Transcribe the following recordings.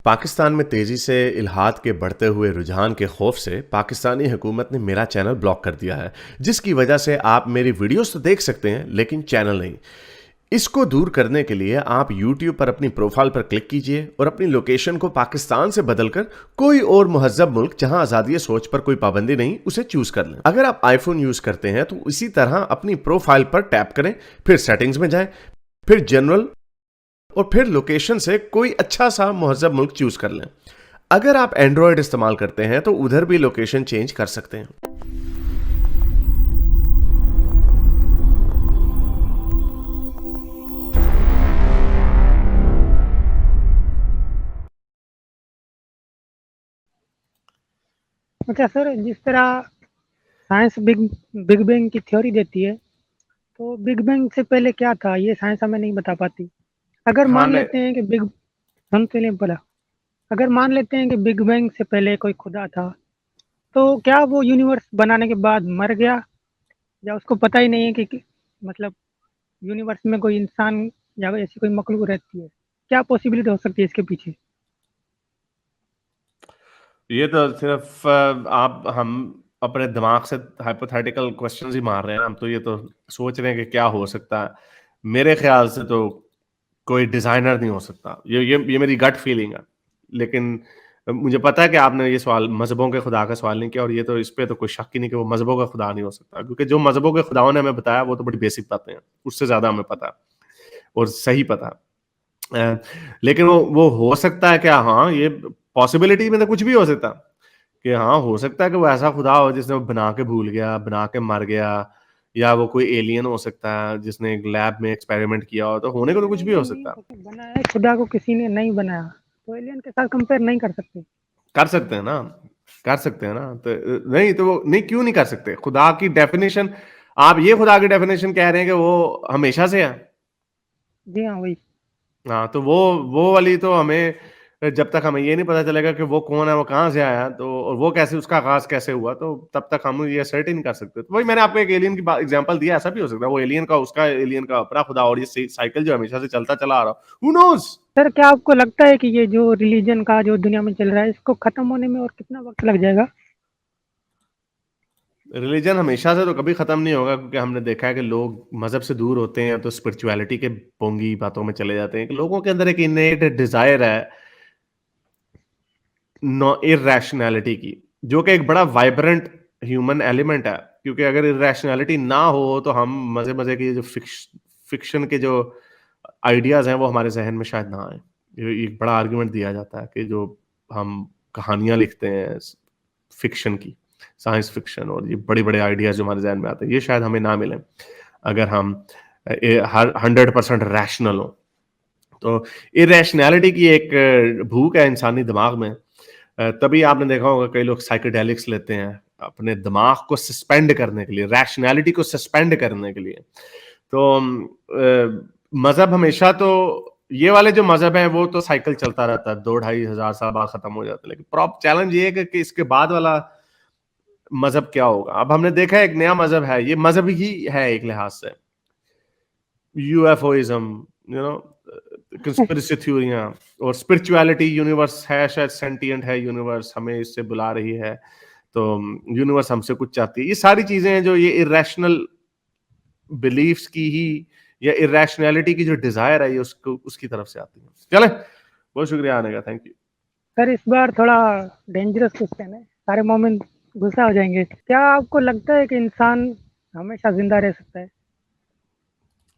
पाकिस्तान में तेजी से इल्हाद के बढ़ते हुए रुझान के खौफ से पाकिस्तानी हुकूमत ने मेरा चैनल ब्लॉक कर दिया है, जिसकी वजह से आप मेरी वीडियोस तो देख सकते हैं लेकिन चैनल नहीं। इसको दूर करने के लिए आप YouTube पर अपनी प्रोफाइल पर क्लिक कीजिए और अपनी लोकेशन को पाकिस्तान से बदलकर कोई और मुहज्जब मुल्क जहां आज़ादी सोच पर कोई पाबंदी नहीं उसे चूज कर लें। अगर आप आईफोन यूज करते हैं तो इसी तरह अपनी प्रोफाइल पर टैप करें, फिर सेटिंग्स में जाएं, फिर जनरल और फिर लोकेशन से कोई अच्छा सा मुहज्जब मुल्क चूज कर लें। अगर आप एंड्रॉयड इस्तेमाल करते हैं तो उधर भी लोकेशन चेंज कर सकते हैं। अच्छा सर, जिस तरह साइंस बिग बिग बैंग की थ्योरी देती है, तो बिग बैंग से पहले क्या था ये साइंस हमें नहीं बता पाती। अगर हाँ मान नहीं, लेते हैं कि सुन तो लें बोला, अगर मान लेते हैं कि बिग बैंग से पहले कोई खुदा था, तो क्या वो यूनिवर्स बनाने के बाद मर गया, या उसको पता ही नहीं है कि मतलब यूनिवर्स में कोई इंसान या कोई ऐसी कोई मखलूक रहती है? क्या पॉसिबिलिटी हो सकती है इसके पीछे? ये तो सिर्फ आप हम अपने दिमाग से हाइपोथेटिकल क्वेश्चंस ही मार रहे हैं। हम तो ये तो सोच रहे हैं कि क्या हो सकता है। मेरे ख्याल से तो कोई डिजाइनर नहीं हो सकता। ये मेरी गट फीलिंग है। लेकिन मुझे पता है कि आपने ये सवाल मजहबों के खुदा का सवाल नहीं किया, और ये तो इस पे तो कोई शक ही नहीं कि वो मजहबों का खुदा नहीं हो सकता, क्योंकि जो मजहबों के खुदाओं ने हमें बताया वो तो बड़ी बेसिक बातें हैं। उससे ज्यादा हमें पता है और सही पता है। लेकिन वो हो सकता है क्या? हाँ, ये पॉसिबिलिटी में तो कुछ भी हो सकता है कि हाँ, हो सकता है कि वो ऐसा खुदा हो जिसने वो बना के भूल गया, बना के मर गया, या वो कोई एलियन हो सकता है जिसने एक लैब में एक्सपेरिमेंट किया हो। तो होने को तो लेकिन कुछ भी हो एलियन नहीं सकता है। बनाया है, खुदा को किसी ने नहीं बनाया, तो एलियन के साथ कंपेयर नहीं कर सकते। कर सकते हैं ना, कर सकते हैं ना। तो नहीं तो वो नहीं, क्यों नहीं कर सकते? खुदा की डेफिनेशन, आप ये खुदा की डेफिनेशन कह रहे हैं कि वो हमेशा से है। जी हाँ, वही। हाँ, तो वो वाली तो हमें, जब तक हमें ये नहीं पता चलेगा कि वो कौन है, वो कहाँ से आया, तो और वो कैसे, उसका आगाज कैसे हुआ, तो तब तक हम ये सर्ट ही नहीं कर सकते। तो वही मैंने आपको एक एलियन की एग्जांपल दिया। ऐसा भी हो सकता है वो एलियन का, उसका एलियन का अपना खुदा, और ये साइकिल जो हमेशा से चलता चला आ रहा, हु नोज। सर, क्या आपको लगता है कि ये जो रिलीजन का जो दुनिया में चल रहा है, इसको खत्म होने में और कितना वक्त लग जाएगा? रिलीजन हमेशा से तो कभी खत्म नहीं होगा, क्योंकि हमने देखा है कि लोग मजहब से दूर होते हैं तो स्पिरिचुअलिटी के पोंगी बातों में चले जाते हैं। कि लोगों के अंदर एक इनेट डिजायर है नो इरेशनैलिटी की, जो कि एक बड़ा वाइब्रेंट ह्यूमन एलिमेंट है। क्योंकि अगर इरेशनैलिटी ना हो तो हम मजे मजे के जो फिक्शन के जो आइडियाज हैं वो हमारे जहन में शायद ना आए। ये एक बड़ा आर्गुमेंट दिया जाता है कि जो हम कहानियां लिखते हैं फिक्शन की, साइंस फिक्शन, और ये बड़े बड़े आइडियाज जो हमारे जहन में आते हैं, ये शायद हमें ना मिले अगर हम हर 100% रैशनल हो। तो इरेशनैलिटी की एक भूख है इंसानी दिमाग में। तभी आपने देखा होगा कई लोग साइकेडेलिक्स लेते हैं अपने दिमाग को सस्पेंड करने के लिए, रैशनैलिटी को सस्पेंड करने के लिए। तो मजहब हमेशा तो, ये वाले जो मजहब हैं वो तो साइकिल चलता रहता है, 2-2,500 साल बाद खत्म हो जाता है। लेकिन प्रॉप चैलेंज ये है कि इसके बाद वाला मजहब क्या होगा। अब हमने देखा है एक नया मजहब है, ये मजहब ही है एक लिहाज से, यूएफओइज्म, यू नो, कंस्पिरेसी थ्योरियां और स्पिरिचुअलिटी। यूनिवर्स है, शायद सेंटिएंट है, यूनिवर्स हमें इससे बुला रही है, तो यूनिवर्स हमसे कुछ चाहती है। ये सारी चीजें हैं जो ये इरेशनल बिलीफ्स की ही, या इरेशनैलिटी की जो डिजायर है, ये उसको उसकी तरफ से आती है। चले, बहुत शुक्रिया आने का, थैंक यू। सर, इस बार थोड़ा डेंजरस क्वेश्चन है, सारे मोमेंट गुस्सा हो जाएंगे। क्या आपको लगता है कि इंसान हमेशा जिंदा रह सकता है?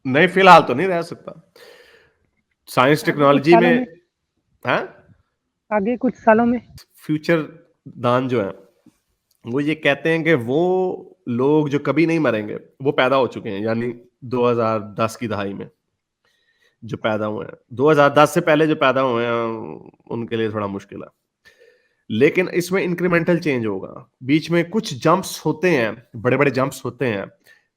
नहीं, फिलहाल तो नहीं रह सकता। साइंस आगे कुछ टेक्नोलॉजी सालों में में? है। आगे कुछ सालों में? फ्यूचर दान जो है वो ये कहते हैं कि वो लोग जो कभी नहीं मरेंगे वो पैदा हो चुके हैं, यानी 2010 की दहाई में जो पैदा हुए हैं। 2010 से पहले जो पैदा हुए हैं उनके लिए थोड़ा मुश्किल है। लेकिन इसमें इंक्रीमेंटल चेंज होगा। बीच में कुछ जंप्स होते हैं, बड़े बड़े जंप्स होते हैं।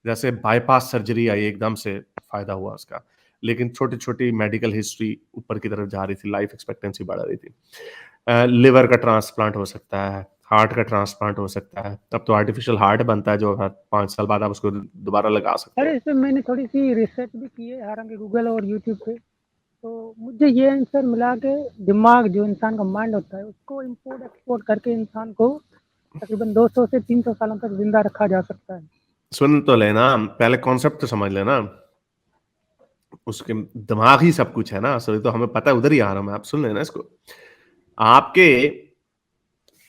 जैसे बाईपास सर्जरी आई, एकदम से फायदा हुआ उसका। लेकिन छोटी छोटी मेडिकल हिस्ट्री ऊपर की तरफ जा रही थी, लाइफ एक्सपेक्टेंसी बढ़ रही थी। लिवर का ट्रांसप्लांट हो सकता है, हार्ट का ट्रांसप्लांट हो सकता है। अब तो आर्टिफिशियल हार्ट बनता है जो हर 5 साल बाद आप उसको दोबारा लगा सकते सर, हैं। इस पे मैंने थोड़ी सी रिसर्च भी की है, हालांकि गूगल और यूट्यूब पे। तो मुझे ये आंसर मिला कि दिमाग जो इंसान का माइंड होता है उसको इम्पोर्ट एक्सपोर्ट करके इंसान को तकरीबन 200 से 300 सालों तक जिंदा रखा जा सकता है। सुन तो लेना, पहले कॉन्सेप्ट तो समझ लेना। उसके दिमाग ही सब कुछ है ना, सो तो हमें पता है, उधर ही आ रहा हूं मैं। आप सुन लेना इसको। आपके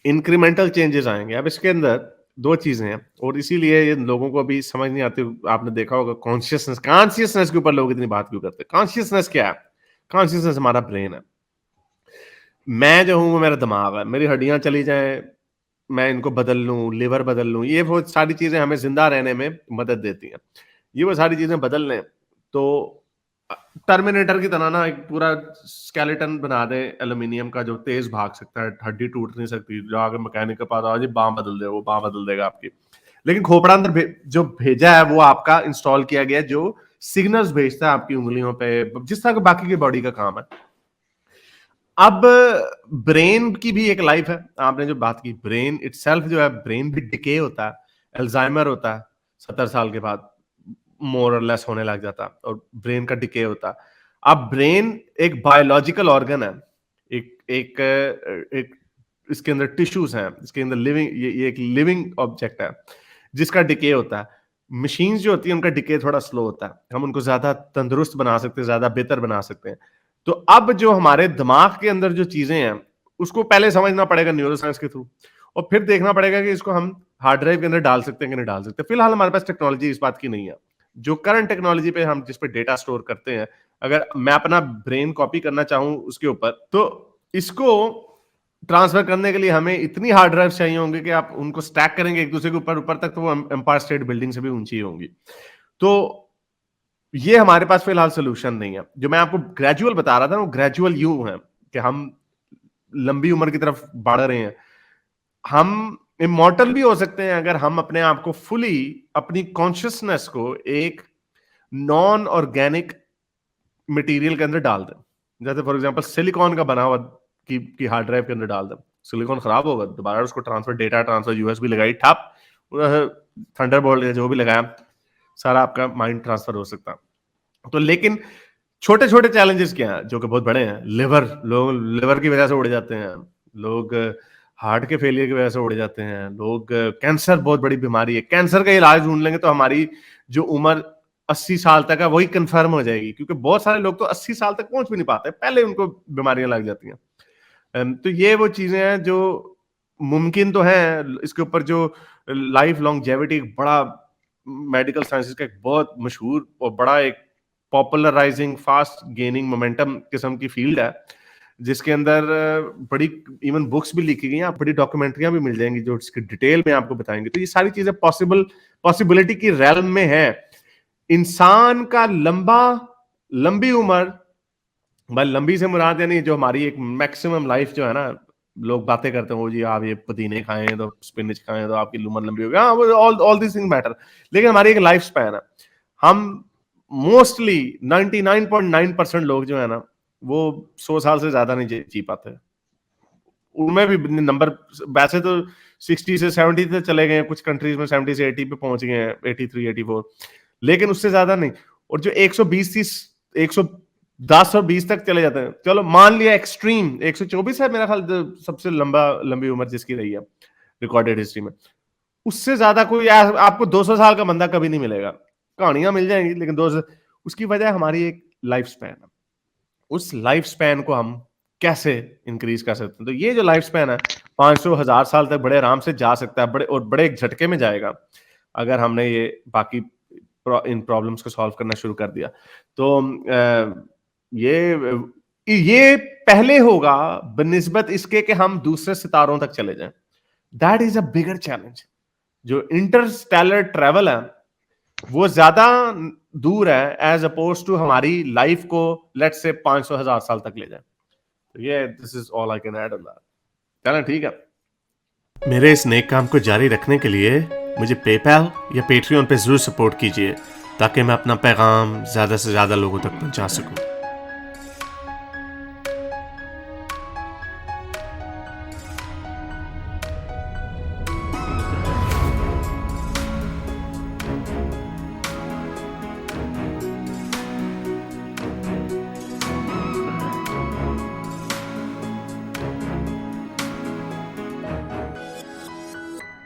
इंक्रीमेंटल चेंजेस आएंगे। अब इसके अंदर दो चीजें हैं, और इसीलिए ये लोगों को अभी समझ नहीं आती। आपने देखा होगा कॉन्शियसनेस, कॉन्शियसनेस के ऊपर लोग इतनी बात क्यों करते हैं। कॉन्शियसनेस क्या है? कॉन्शियसनेस हमारा ब्रेन है। मैं जो हूं वो मेरा दिमाग है। मेरी हड्डियां चली जाएं, मैं इनको बदल लूं, लिवर बदल लूं, ये वो सारी चीजें हमें जिंदा रहने में मदद देती हैं। ये वो सारी चीजें बदल लें तो टर्मिनेटर की तरह ना एक पूरा स्केलेटन बना दे एल्यूमिनियम का, जो तेज भाग सकता है, हड्डी टूट नहीं सकती। जो आगे मैकेनिक के पास आओ जी बांह बदल दे, वो बांह बदल देगा आपकी। लेकिन खोपड़ा अंदर जो भेजा है वो आपका इंस्टॉल किया गया, जो सिग्नल्स भेजता है आपकी उंगलियों पे, जिस तरह बाकी की बॉडी का काम है। अब ब्रेन की भी एक लाइफ है। आपने जो बात की, ब्रेन इटसेल्फ जो है, ब्रेन भी डिके होता है, अल्जाइमर होता है 70 साल के बाद, मोर और लेस होने लग जाता, और ब्रेन का डिके होता। अब ब्रेन एक बायोलॉजिकल ऑर्गन है, एक एक एक इसके अंदर टिश्यूज हैं, इसके अंदर लिविंग, ये एक लिविंग ऑब्जेक्ट है जिसका डिके होता है। मशीन्स जो होती है उनका डिके थोड़ा स्लो होता है। हम उनको ज्यादा तंदुरुस्त बना सकते हैं, ज्यादा बेहतर बना सकते हैं। तो अब जो हमारे दिमाग के अंदर जो चीजें हैं उसको पहले समझना पड़ेगा न्यूरो साइंस के थ्रू, और फिर देखना पड़ेगा कि इसको हम हार्ड ड्राइव के अंदर डाल सकते हैं कि नहीं डाल सकते। फिलहाल हमारे पास टेक्नोलॉजी इस बात की नहीं है। जो करंट टेक्नोलॉजी पे हम जिस पे डेटा स्टोर करते हैं, अगर मैं अपना ब्रेन कॉपी करना चाहूं उसके ऊपर, तो इसको ट्रांसफर करने के लिए हमें इतनी हार्ड ड्राइव चाहिए होंगे कि आप उनको स्टैक करेंगे एक दूसरे के ऊपर ऊपर तक, तो वो एम्पायर स्टेट बिल्डिंग से भी ऊंची होंगी। तो ये हमारे पास फिलहाल सोल्यूशन नहीं है। जो मैं आपको ग्रेजुअल बता रहा था, वो ग्रेजुअल यूं है कि हम लंबी उम्र की तरफ बढ़ रहे हैं। हम इमॉर्टल भी हो सकते हैं अगर हम अपने आप को फुली, अपनी कॉन्शियसनेस को एक नॉन ऑर्गेनिक मटेरियल के अंदर डाल दें। जैसे फॉर एग्जांपल सिलिकॉन का बना हुआ की हार्ड ड्राइव के अंदर डाल दें। सिलिकॉन खराब होगा, दोबारा उसको ट्रांसफर, डेटा ट्रांसफर, यूएसबी लगाई ठप, थंडरबोल्ट जो भी लगाया, सारा आपका माइंड ट्रांसफर हो सकता है। तो लेकिन छोटे छोटे चैलेंजेस क्या हैं जो कि बहुत बड़े हैं। लोग लिवर की वजह से उड़ जाते हैं, लोग हार्ट के फेलियर की वजह से उड़ जाते हैं, लोग कैंसर बहुत बड़ी बीमारी है, कैंसर का इलाज ढूंढ लेंगे तो हमारी जो उम्र 80 साल तक है वही कंफर्म हो जाएगी, क्योंकि बहुत सारे लोग तो 80 साल तक पहुंच भी नहीं पाते, पहले उनको बीमारियां लग जाती हैं। तो ये वो चीजें हैं जो मुमकिन तो हैं। इसके ऊपर जो लाइफ लॉन्जेविटी, बड़ा मेडिकल साइंसेस का एक बहुत मशहूर और बड़ा एक पॉपुलराइजिंग, फास्ट गेनिंग मोमेंटम किस्म की फील्ड है, जिसके अंदर बड़ी इवन बुक्स भी लिखी गई हैं, बड़ी डॉक्यूमेंट्रियां भी मिल जाएंगी जो इसकी डिटेल में आपको बताएंगे। तो ये सारी चीजें पॉसिबिलिटी की रेल्म में है। इंसान का लंबी उम्र, भाई लंबी से मुराद यानी जो हमारी एक मैक्सिमम लाइफ जो है ना, लोग बातें करते हैं वो जी आप ये पुदीने खाएं तो स्पिनच खाएं तो आपकी उम्र लंबी होगी, हाँ, ऑल दिस थिंग मैटर। लेकिन हमारी एक लाइफ स्पैन है। हम मोस्टली 99.9% लोग जो है ना, वो 100 साल से ज्यादा नहीं जी पाते। उनमें भी नंबर वैसे तो 60 से 70 तक चले गए हैं, कुछ कंट्रीज में 70 से 80 पे पहुंच गए हैं, 83 84, लेकिन उससे ज्यादा नहीं। और जो 120 30 110 और 20 तक चले जाते हैं, चलो मान लिया एक्सट्रीम 124 है मेरा ख्याल सबसे लंबी उम्र जिसकी रही है रिकॉर्डेड हिस्ट्री में। उससे ज्यादा कोई आपको 200 साल का बंदा कभी नहीं मिलेगा। कहानियां मिल जाएंगी लेकिन 200, उसकी वजह हमारी एक लाइफ स्पैन है। उस लाइफ स्पैन को हम कैसे इंक्रीज कर सकते हैं? तो ये जो लाइफ स्पैन है 500 1000 साल तक बड़े आराम से जा सकता है, बड़े एक झटके में जाएगा अगर हमने ये बाकी इन प्रॉब्लम्स को सॉल्व करना शुरू कर दिया। तो ये पहले होगा बनिस्बत इसके कि हम दूसरे सितारों तक चले जाएं। That is a bigger challenge. जो इंटरस्टेलर ट्रेवल है वो ज्यादा दूर है एज अपोज टू हमारी लाइफ को लेट्स से 500 1000 साल तक ले जाए। तो ये this is all I can add on that. चलो ठीक है। मेरे इस नेक काम को जारी रखने के लिए मुझे पेपैल या पेट्रियन पे जरूर सपोर्ट कीजिए, ताकि मैं अपना पैगाम ज्यादा से ज्यादा लोगों तक पहुंचा सकूं।